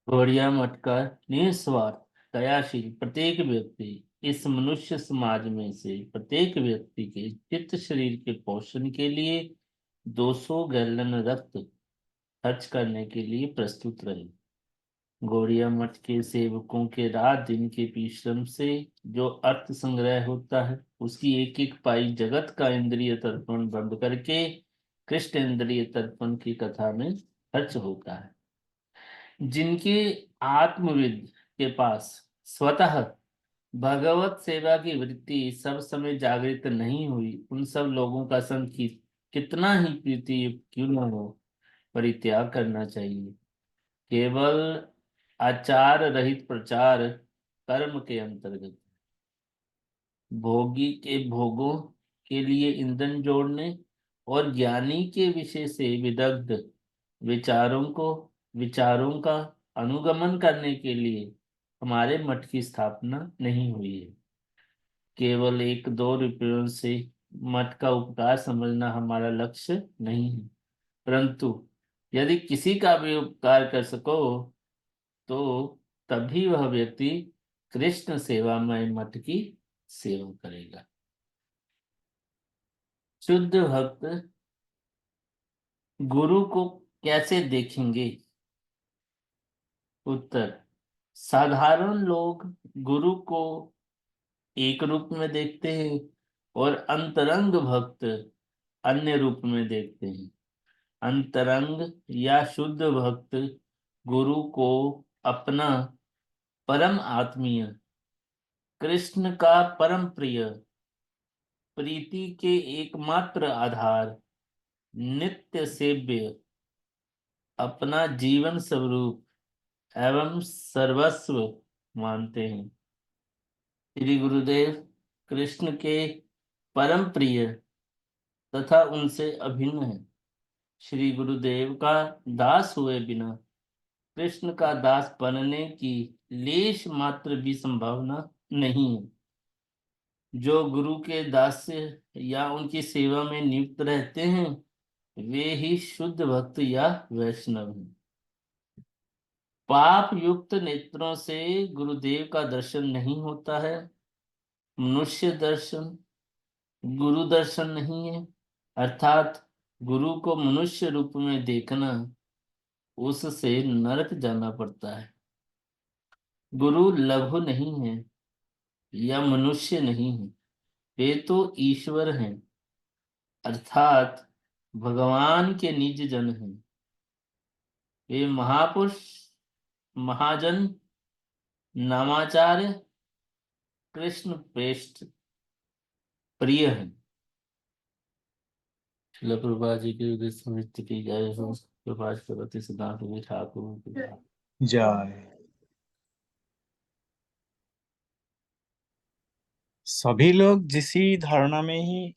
गौड़िया मठ का निस्वार्थ दयाशील प्रत्येक व्यक्ति इस मनुष्य समाज में से प्रत्येक व्यक्ति के चित्त शरीर के पोषण के लिए 200 गैलन रक्त खर्च करने के लिए प्रस्तुत रहे। गौड़िया मठ के सेवकों के रात दिन के परिश्रम से जो अर्थ संग्रह होता है उसकी एक एक पाई जगत का इंद्रिय तर्पण बंद करके कृष्ण इंद्रिय तर्पण की कथा में खर्च होता है। जिनके आत्मविद के पास स्वतः भगवत सेवा की वृत्ति सब समय जागृत नहीं हुई, उन सब लोगों का संग कितना ही प्रीति क्यों न हो, परित्याग करना चाहिए। केवल आचार रहित प्रचार कर्म के अंतर्गत भोगी के भोगों के लिए ईंधन जोड़ने और ज्ञानी के विषय से विदग्ध विचारों का अनुगमन करने के लिए हमारे मठ की स्थापना नहीं हुई है। केवल एक दो रुपयों से मठ का उपकार समझना हमारा लक्ष्य नहीं है, परंतु यदि किसी का भी उपकार कर सको तो तभी वह व्यक्ति कृष्ण सेवामय मठ की सेवा करेगा। शुद्ध भक्त गुरु को कैसे देखेंगे? उत्तर: साधारण लोग गुरु को एक रूप में देखते हैं और अंतरंग भक्त अन्य रूप में देखते हैं। अंतरंग या शुद्ध भक्त गुरु को अपना परम आत्मीय कृष्ण का परम प्रिय प्रीति के एकमात्र आधार नित्य सेव्य अपना जीवन स्वरूप एवं सर्वस्व मानते हैं। श्री गुरुदेव कृष्ण के परम प्रिय तथा उनसे अभिन्न है। श्री गुरुदेव का दास हुए बिना कृष्ण का दास बनने की लेश मात्र भी संभावना नहीं है। जो गुरु के दास्य या उनकी सेवा में नियुक्त रहते हैं वे ही शुद्ध भक्त या वैष्णव हैं। पाप युक्त नेत्रों से गुरुदेव का दर्शन नहीं होता है। मनुष्य दर्शन गुरु दर्शन नहीं है, अर्थात गुरु को मनुष्य रूप में देखना उससे नरक जाना पड़ता है। गुरु लघु नहीं है या मनुष्य नहीं है, वे तो ईश्वर हैं, अर्थात भगवान के निज जन हैं। वे महापुरुष महाजन नामाचार्य कृष्ण प्रेष्ठ प्रिय हैं। शिला प्रभुपाद जी की उद्देश्य समृद्धि की जय हो। प्रभाष प्रवृत्ति सिद्धांत में ठाकुर की जय। जय। सभी लोग जिसी धारणा में ही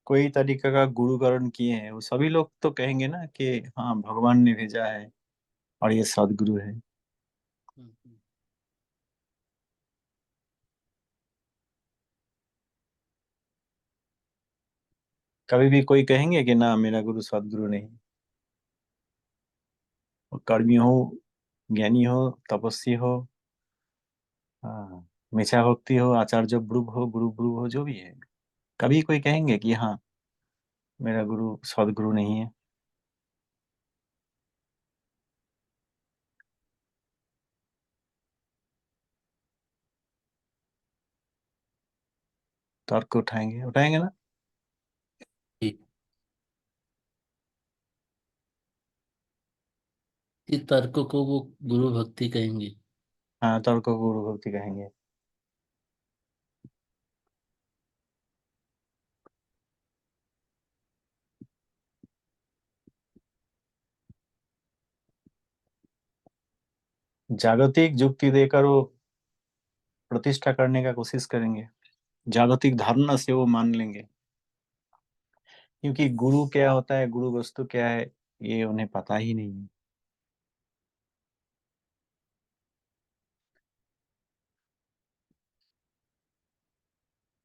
कोई तरीका का गुरुकरण किए हैं वो सभी लोग तो कहेंगे ना कि हाँ भगवान ने भेजा है और ये सदगुरु है। कभी भी कोई कहेंगे कि ना मेरा गुरु सदगुरु नहीं। वो कर्मी हो, ज्ञानी हो, तपस्वी हो, हाँ, मिच्छा भक्ति हो, आचार्य गुरु ब्रुव हो, जो भी है, कभी कोई कहेंगे कि हाँ मेरा गुरु सदगुरु नहीं है। तर्क उठाएंगे उठाएंगे ना। इस तर्क को वो गुरु भक्ति कहेंगे। हाँ, तर्क को गुरु भक्ति कहेंगे। जागतिक युक्ति देकर वो प्रतिष्ठा करने का कोशिश करेंगे, जागतिक धारणा से वो मान लेंगे, क्योंकि गुरु क्या होता है, गुरु वस्तु क्या है, ये उन्हें पता ही नहीं है।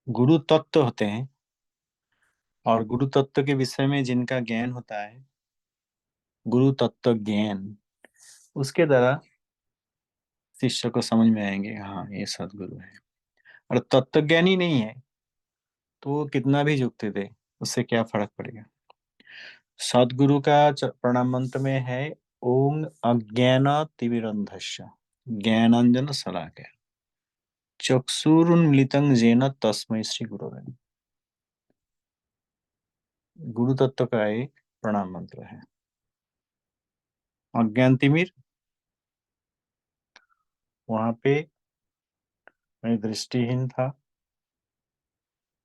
गुरु तत्व होते हैं और गुरु तत्व के विषय में जिनका ज्ञान होता है, गुरु तत्व ज्ञान, उसके द्वारा शिष्य को समझ में आएंगे, हाँ ये सदगुरु है। और तत्वज्ञानी नहीं है तो वो कितना भी युक्ति दे, उससे क्या फर्क पड़ेगा। सदगुरु का प्रणाम मंत्र में है, ओम अज्ञान तिमिरंधस्य ज्ञानांजन शलाकया चक्षुरुन्मिलितं येन तस्मै श्री गुरवे नमः। गुरु तत्व का एक प्रणाम मंत्र है। अज्ञान तिमिर, वहां पे मैं दृष्टिहीन था,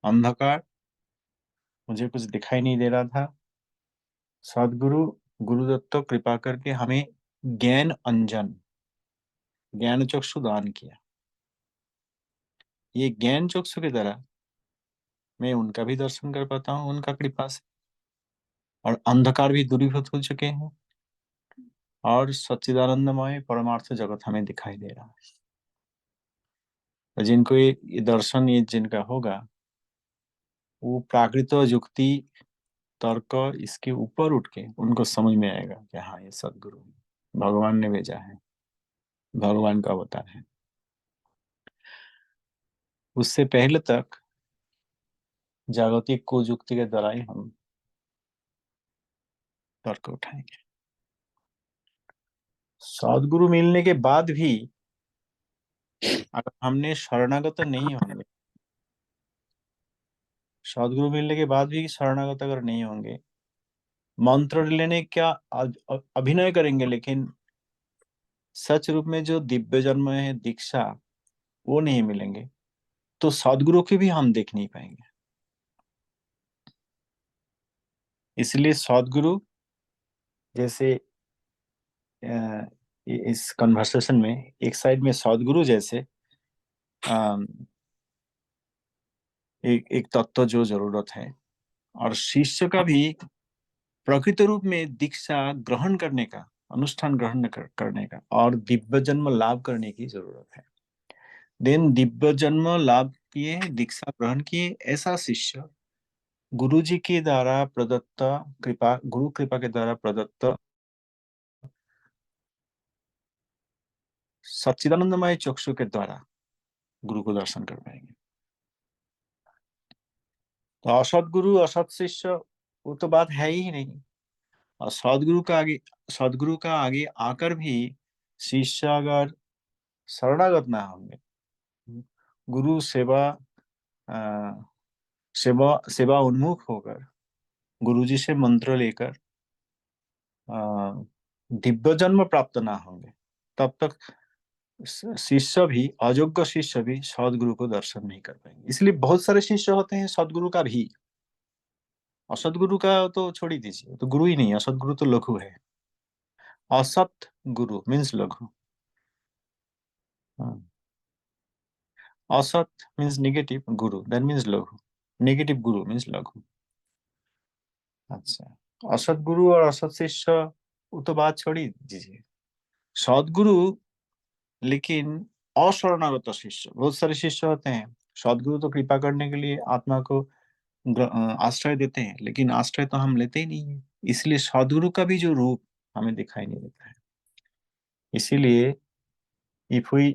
अंधकार, मुझे कुछ दिखाई नहीं दे रहा था। सदगुरु गुरु दत्त कृपा करके हमें ज्ञान अंजन, ज्ञान चक्षु दान किया। ये ज्ञान चक्षु की तरह मैं उनका भी दर्शन कर पाता हूँ उनका कृपा से, और अंधकार भी दूरीभूत हो चुके हैं, और सच्चिदानंदमय परमार्थ जगत हमें दिखाई दे रहा है। तो जिनको ये दर्शन ये जिनका होगा, वो प्राकृत युक्ति तर्क इसके ऊपर उठ के उनको समझ में आएगा कि हाँ ये सदगुरु है, भगवान ने भेजा है, भगवान का अवतार है। उससे पहले तक जागतिक को युक्ति के द्वारा ही हम तर्क उठाएंगे। सदगुरु मिलने के बाद भी अगर हमने शरणागत नहीं होंगे, सदगुरु मिलने के बाद भी शरणागत अगर नहीं होंगे, मंत्र लेने क्या अभिनय करेंगे, लेकिन सच रूप में जो दिव्य जन्म है, दीक्षा, वो नहीं मिलेंगे, तो सदगुरु की भी हम देख नहीं पाएंगे। इसलिए सदगुरु जैसे इस कन्वर्सेशन में एक साइड में सदगुरु जैसे एक तत्व जो जरूरत है, और शिष्य का भी प्रकृत रूप में दीक्षा ग्रहण करने का, अनुष्ठान ग्रहण करने का, और दिव्य जन्म लाभ करने की जरूरत है। देन दिव्य जन्म लाभ किए, दीक्षा ग्रहण किए, ऐसा शिष्य गुरु जी के द्वारा प्रदत्त कृपा, गुरु कृपा के द्वारा प्रदत्त सच्चिदानंदमय चक्षु के द्वारा गुरु को दर्शन कर पाएंगे। तो असत गुरु असत शिष्य वो तो बात है ही नहीं। और सदगुरु का आगे आकर भी शिष्य अगर शरणागत ना होंगे, गुरु सेवा सेवा उन्मुख होकर गुरु जी से मंत्र लेकर दिव्य जन्म प्राप्त ना होंगे, तब तक शिष्य भी, अयोग्य शिष्य भी सदगुरु को दर्शन नहीं कर पाएंगे। इसलिए बहुत सारे शिष्य होते हैं सदगुरु का भी, और सदगुरु का तो छोड़ ही दीजिए, तो गुरु ही नहीं है, सदगुरु तो लघु है। असत गुरु मीन्स लघु। असत means negative, Guru that means लघु, नेगेटिव गुरु मीन्स लघु। अच्छा, असत गुरु और असत शिष्य वो तो बात छोड़ ही दीजिए। सदगुरु, लेकिन अशरणागत शिष्य, बहुत सारे शिष्य होते हैं, सदगुरु तो कृपा करने के लिए आत्मा को आश्रय देते हैं, लेकिन आश्रय तो हम लेते ही नहीं है, इसलिए सदगुरु का भी जो रूप हमें दिखाई नहीं देता है। इसीलिए if we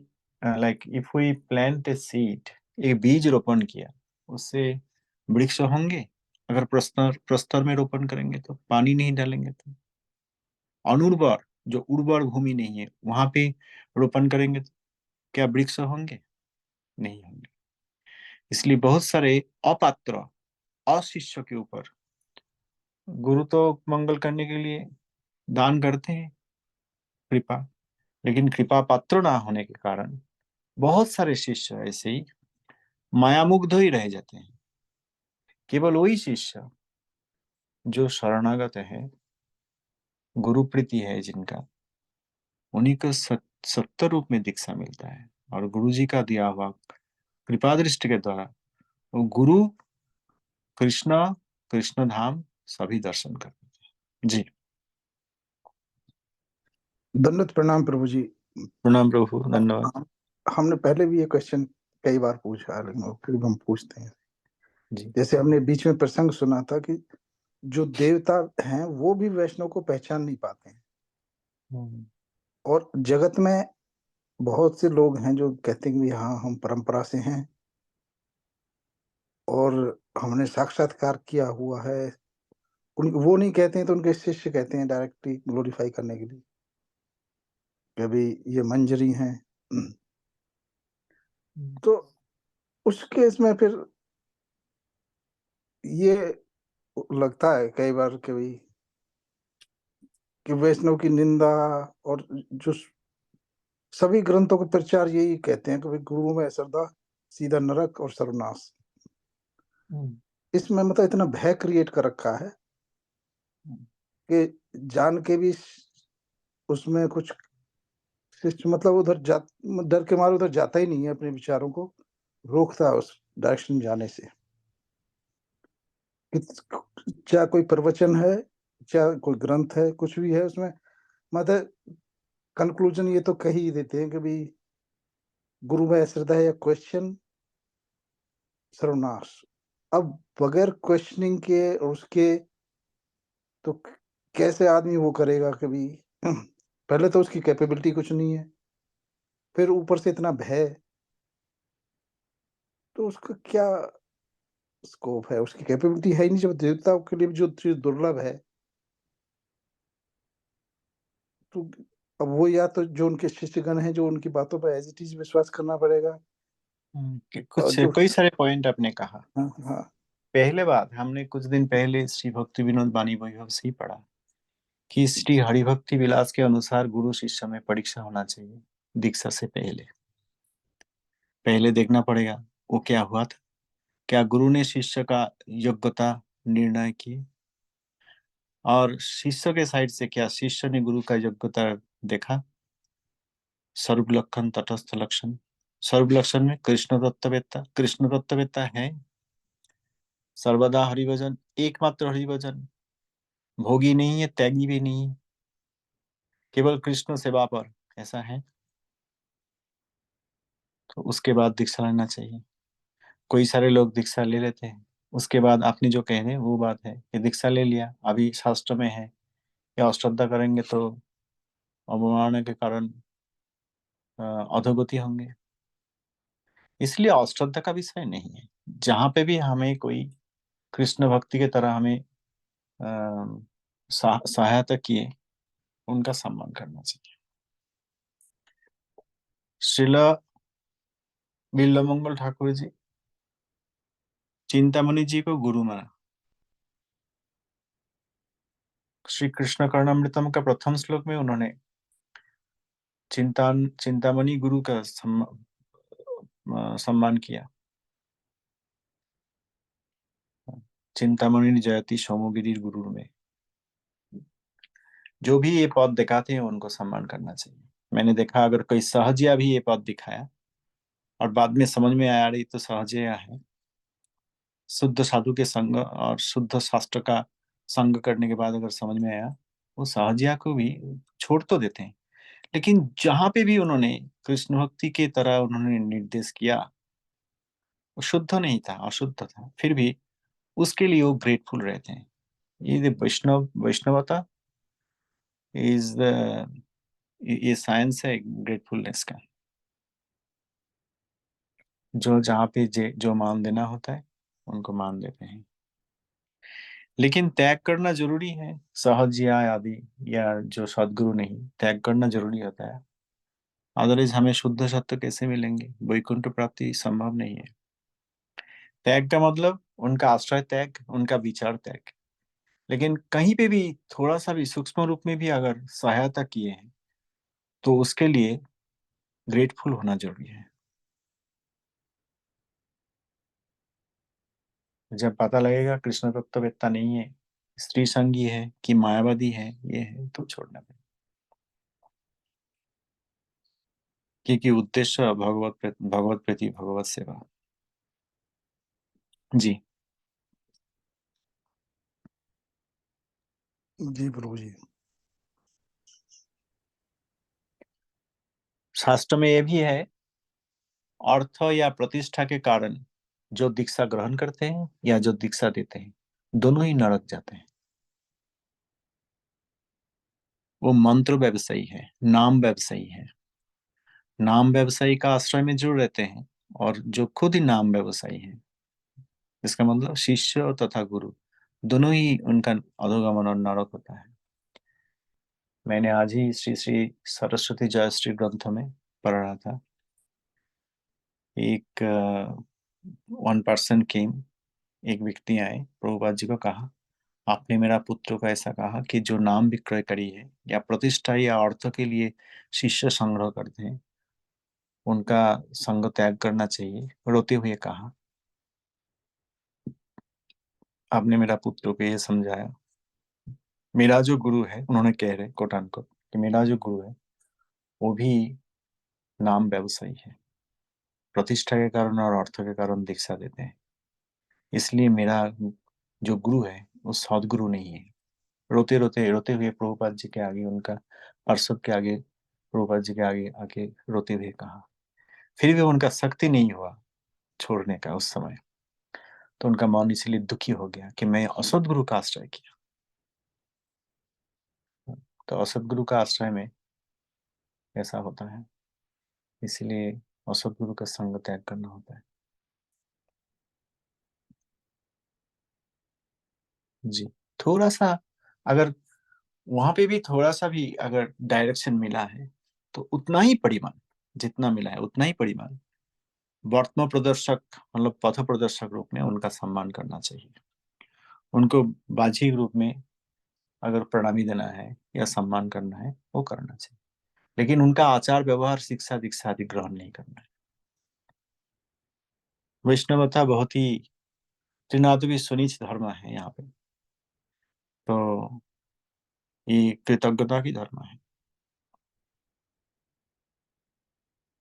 if we plant a seed, एक बीज रोपण किया, उससे वृक्ष होंगे। अगर प्रस्तर प्रस्तर में रोपण करेंगे तो, पानी नहीं डालेंगे तो, अनुर्वर जो उर्वर भूमि नहीं है वहां पे रोपण करेंगे तो क्या वृक्ष होंगे? नहीं होंगे। इसलिए बहुत सारे अपात्र अशिष्य के ऊपर गुरु तो मंगल करने के लिए दान करते हैं कृपा, लेकिन कृपा पात्र ना होने के कारण बहुत सारे शिष्य ऐसे ही मायामुग्ध ही रह जाते हैं। केवल वही शिष्य जो शरणागत है, गुरु प्रीति है जिनका, उन्हीं को सत्य रूप में दीक्षा मिलता है, और गुरु जी का दिया हुआ कृपा दृष्टि के द्वारा वो गुरु, कृष्ण, कृष्ण धाम सभी दर्शन करते हैं। जी, दंडवत प्रणाम प्रभु जी। प्रणाम प्रभु, धन्यवाद। हमने पहले भी ये क्वेश्चन कई बार पूछा है, लेकिन फिर भी हम पूछते हैं। जी, जैसे हमने बीच में प्रसंग सुना था कि जो देवता हैं वो भी वैष्णव को पहचान नहीं पाते हैं, और जगत में बहुत से लोग हैं जो कहते हैं कि हाँ, हम परंपरा से हैं और हमने साक्षात्कार किया हुआ है। वो नहीं कहते हैं तो उनके शिष्य कहते हैं डायरेक्टली ग्लोरीफाई करने के लिए कि अभी ये मंजरी हैं। तो उस केस में फिर ये लगता है कई बार कि भाई कि वैष्णव की निंदा और जो सभी ग्रंथों के प्रचार यही कहते हैं कि भाई गुरु में श्रद्धा सीधा नरक और सर्वनाश। इसमें मतलब इतना भय क्रिएट कर रखा है कि जान के भी उसमें कुछ मतलब उधर डर के मारे उधर जाता ही नहीं है, अपने विचारों को रोकता है उस डायरेक्शन जाने से। चाहे कोई प्रवचन है, चाहे कोई ग्रंथ है, कुछ भी है उसमें मतलब कंक्लूजन ये तो कह ही देते हैं कि भाई गुरु में श्रद्धा या क्वेश्चन सर्वनाश। अब बगैर क्वेश्चनिंग के और उसके तो कैसे आदमी वो करेगा कभी। पहले तो उसकी कैपेबिलिटी कुछ नहीं है, फिर ऊपर से इतना भय, तो उसका क्या स्कोप है? उसकी कैपेबिलिटी है ही नहीं, जब देवताओं के लिए जो चीज दुर्लभ है। तो अब वो या तो जो उनके शिष्यगण हैं जो उनकी बातों पर एज इट इज विश्वास करना पड़ेगा। कि और कुछ जो कई सारे पॉइंट आपने कहा। हाँ हाँ पहले बात, हमने कुछ दिन पहले श्री भक्ति विनोद वाणी वैभव से ही पढ़ा कि श्री हरिभक्ति विलास के अनुसार गुरु शिष्य में परीक्षा होना चाहिए दीक्षा से पहले। पहले देखना पड़ेगा वो क्या हुआ था, क्या गुरु ने शिष्य का योग्यता निर्णय की, और शिष्य के साइड से क्या शिष्य ने गुरु का योग्यता देखा। सर्व लक्षण तटस्थ लक्षण, सर्व लक्षण में कृष्ण तत्ववेत्ता, कृष्ण तत्ववेत्ता है सर्वदा हरिभजन, एकमात्र हरिभजन, भोगी नहीं है, त्यागी भी नहीं है, केवल कृष्ण सेवा पर, ऐसा है। तो उसके बाद दीक्षा लेना चाहिए। कोई सारे लोग दीक्षा ले लेते हैं, उसके बाद आपने जो कह रहे हैं वो बात है कि दीक्षा ले लिया, अभी शास्त्र में है या अश्रद्धा करेंगे तो अवमानना के कारण अधोगति होंगे। इसलिए अश्रद्धा का विषय नहीं है। जहां पे भी हमें कोई कृष्ण भक्ति की तरह हमें सहायता किए, उनका सम्मान करना चाहिए। श्रीला बिल्वमंगल ठाकुर जी चिंतामणि जी को गुरु माना। श्री कृष्ण कर्णामृतम का प्रथम श्लोक में उन्होंने चिंतामणि गुरु का सम्मान किया। चिंतामणि जयति सोमगिरी गुरु में जो भी ये पद दिखाते हैं उनको सम्मान करना चाहिए। मैंने देखा अगर कोई सहजिया भी ये पद दिखाया और बाद में समझ में आया रही तो सहजिया है, शुद्ध साधु के संग और शुद्ध शास्त्र का संग करने के बाद अगर समझ में आया, वो सहजिया को भी छोड़ तो देते हैं। लेकिन जहां पे भी उन्होंने कृष्ण भक्ति की तरह उन्होंने निर्देश किया, वो शुद्ध नहीं था, अशुद्ध था, फिर भी उसके लिए वो ग्रेटफुल रहते हैं। ये वैष्णवता इज ये साइंस है ग्रेटफुलनेस का। जो जहाँ पे जो मान देना होता है उनको मान देते हैं, लेकिन त्याग करना जरूरी है। सहज या आदि या जो सदगुरु नहीं, त्याग करना जरूरी होता है। अदरवाइज हमें शुद्ध सत्य कैसे मिलेंगे, वैकुंठ प्राप्ति संभव नहीं है। त्याग का मतलब उनका आश्रय त्याग, उनका विचार त्याग। लेकिन कहीं पे भी थोड़ा सा भी सूक्ष्म रूप में भी अगर सहायता किए हैं तो उसके लिए ग्रेटफुल होना जरूरी है। जब पता लगेगा कृष्ण तत्ववेत्ता नहीं है, स्त्री संगी है कि मायावादी है, ये है, तो छोड़ना पड़ेगा। क्योंकि उद्देश्य भगवत प्रीति, भगवत सेवा। जी। जी प्रभु जी। शास्त्र में ये भी है, अर्थ या प्रतिष्ठा के कारण जो दीक्षा ग्रहण करते हैं या जो दीक्षा देते हैं, दोनों ही नरक जाते हैं। वो मंत्र व्यवसायी है, नाम व्यवसायी है। नाम व्यवसायी का आश्रय में जुड़ रहते हैं और जो खुद ही नाम व्यवसायी है, इसका मतलब शिष्य तथा गुरु दोनों ही उनका अधोगमन और नरक होता है। मैंने आज ही श्री श्री सरस्वती जयश्री ग्रंथ में पढ़ रहा था। एक वन पर्सन केम, एक व्यक्ति आए, प्रभुपाद जी को कहा, आपने मेरा पुत्र को ऐसा कहा कि जो नाम विक्रय करी है या प्रतिष्ठा या अर्थ के लिए शिष्य संग्रह करते हैं, उनका संग त्याग करना चाहिए। रोते हुए कहा, आपने मेरा पुत्र को ये समझाया, मेरा जो गुरु है, उन्होंने कह रहे कोटान को कि मेरा जो गुरु है वो भी नाम व्यवसायी है, प्रतिष्ठा के कारण और अर्थ के कारण दीक्षा देते हैं, इसलिए मेरा जो गुरु है वो सदगुरु नहीं है। रोते रोते रोते हुए प्रभुपाद जी के आगे, उनका पार्षद के आगे, प्रभुपाद जी के आगे आके रोते हुए कहा। फिर भी उनका शक्ति नहीं हुआ छोड़ने का उस समय। तो उनका मन इसलिए दुखी हो गया कि मैं असदगुरु का आश्रय किया। तो असदगुरु का आश्रय में ऐसा होता है, इसलिए असदगुरु का संग त्याग करना होता है। जी, थोड़ा सा अगर वहां पे भी थोड़ा सा भी अगर डायरेक्शन मिला है तो उतना ही परिमाण, जितना मिला है उतना ही परिमाण वर्तमान प्रदर्शक मतलब पथ प्रदर्शक रूप में उनका सम्मान करना चाहिए। उनको बाह्यिक रूप में अगर प्रणामी देना है या सम्मान करना है वो करना चाहिए, लेकिन उनका आचार व्यवहार शिक्षा दीक्षा आदि ग्रहण नहीं करना है। वैष्णवता बहुत ही त्रिनादवी सुनीच धर्म है यहाँ पे, तो ये कृतज्ञता की धर्म है।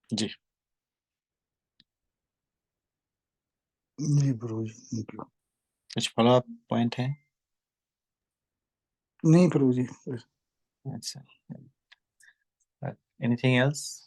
जी, जी प्रभु जी, थैंक यू। कुछ फॉलो पॉइंट है? नहीं प्रभु जी। अच्छा, एनीथिंग एल्स?